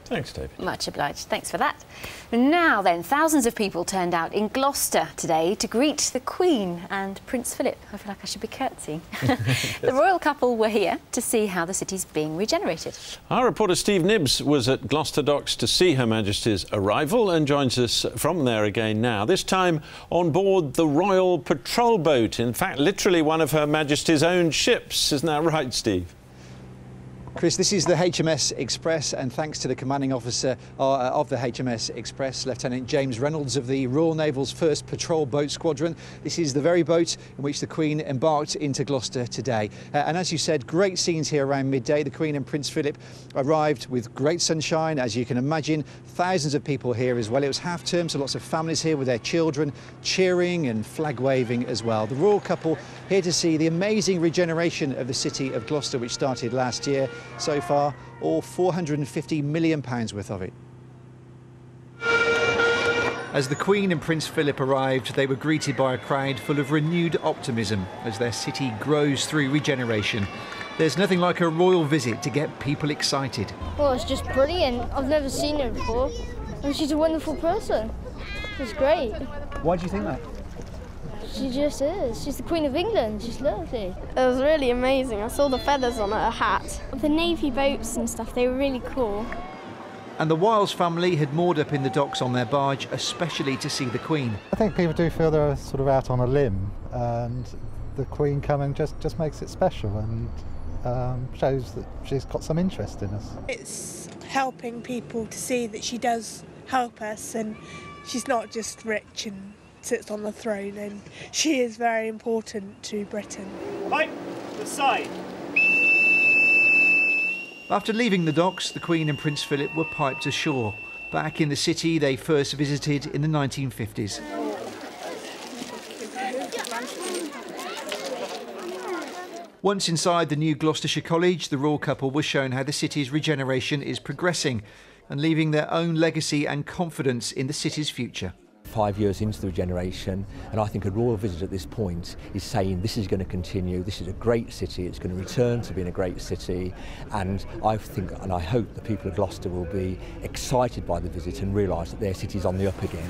Thanks, David. Much obliged. Thanks for that. Now then, thousands of people turned out in Gloucester today to greet the Queen and Prince Philip. I feel like I should be curtsying. The royal couple were here to see how the city's being regenerated. Our reporter Steve Nibbs was at Gloucester Docks to see Her Majesty's arrival and joins us from there again now, this time on board the Royal Patrol Boat. In fact, literally one of Her Majesty's own ships. Isn't that right, Steve? Chris, this is the HMS Express, and thanks to the commanding officer of the HMS Express, Lieutenant James Reynolds of the Royal Naval's 1st Patrol Boat Squadron. This is the very boat in which the Queen embarked into Gloucester today. And as you said, great scenes here around midday. The Queen and Prince Philip arrived with great sunshine, as you can imagine. Thousands of people here as well. It was half term, so lots of families here with their children cheering and flag waving as well. The royal couple here to see the amazing regeneration of the city of Gloucester, which started last year. So far, all £450 million worth of it. As the Queen and Prince Philip arrived, they were greeted by a crowd full of renewed optimism as their city grows through regeneration. There's nothing like a royal visit to get people excited. Well, it's just brilliant. I've never seen her before, and she's a wonderful person. It's great. Why do you think that? She just is. She's the Queen of England. She's lovely. It was really amazing. I saw the feathers on her hat. The navy boats and stuff, they were really cool. And the Wiles family had moored up in the docks on their barge, especially to see the Queen. I think people do feel they're sort of out on a limb, and the Queen coming just makes it special and shows that she's got some interest in us. It's helping people to see that she does help us, and she's not just rich and sits on the throne, and she is very important to Britain. Right, the side. After leaving the docks, the Queen and Prince Philip were piped ashore. Back in the city they first visited in the 1950s. Once inside the new Gloucestershire College, the royal couple was shown how the city's regeneration is progressing and leaving their own legacy and confidence in the city's future. 5 years into the regeneration, and I think a royal visit at this point is saying this is going to continue, this is a great city, it's going to return to being a great city, and I think and I hope the people of Gloucester will be excited by the visit and realise that their city's on the up again.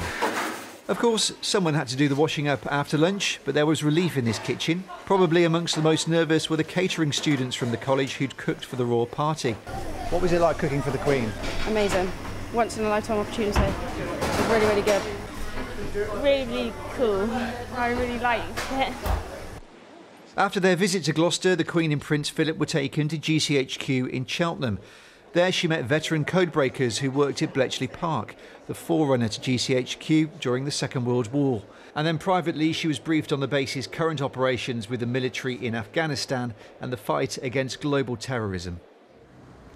Of course, someone had to do the washing up after lunch, but there was relief in this kitchen. Probably amongst the most nervous were the catering students from the college who'd cooked for the royal party. What was it like cooking for the Queen? Amazing. Once in a lifetime opportunity. It was really, really good. Really, really cool. I really liked it. After their visit to Gloucester, the Queen and Prince Philip were taken to GCHQ in Cheltenham. There she met veteran codebreakers who worked at Bletchley Park, the forerunner to GCHQ during the Second World War. And then privately she was briefed on the base's current operations with the military in Afghanistan and the fight against global terrorism.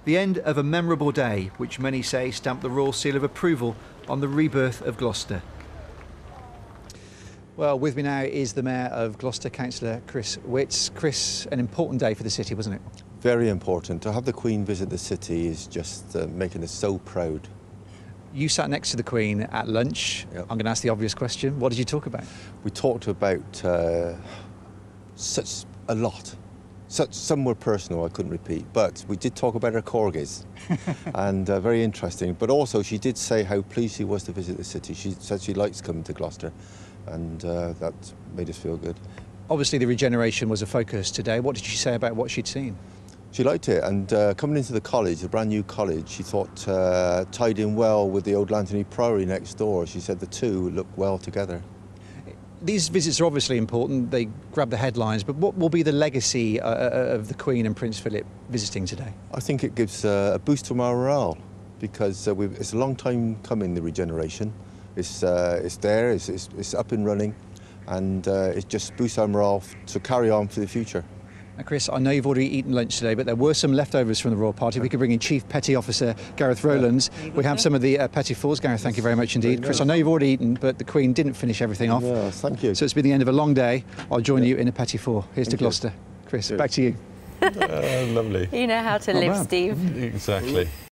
The end of a memorable day, which many say stamped the royal seal of approval on the rebirth of Gloucester. Well, with me now is the Mayor of Gloucester, Councillor Chris Witts. Chris, an important day for the city, wasn't it? Very important. To have the Queen visit the city is just making us so proud. You sat next to the Queen at lunch. Yep. I'm going to ask the obvious question. What did you talk about? We talked about such a lot. Some were personal, I couldn't repeat, but we did talk about her corgis, and very interesting. But also she did say how pleased she was to visit the city. She said she likes coming to Gloucester, and that made us feel good. Obviously the regeneration was a focus today. What did she say about what she'd seen? She liked it, and coming into the college, the brand new college, she thought tied in well with the old Lantony Priory next door. She said the two look well together. These visits are obviously important, they grab the headlines, but what will be the legacy of the Queen and Prince Philip visiting today? I think it gives a boost to our morale, because it's a long time coming, the regeneration. It's there, it's up and running, and it just boosts our morale to carry on for the future. Now, Chris, I know you've already eaten lunch today, but there were some leftovers from the royal party. We could bring in Chief Petty Officer Gareth Rowlands. We have some of the petty fours. Gareth, thank you very much indeed. Chris, I know you've already eaten, but the Queen didn't finish everything off. Yeah, thank you. So it's been the end of a long day. I'll join you in a petty four. Here's to Gloucester. Chris, back to you. Lovely. You know how to live, bad. Steve. Exactly.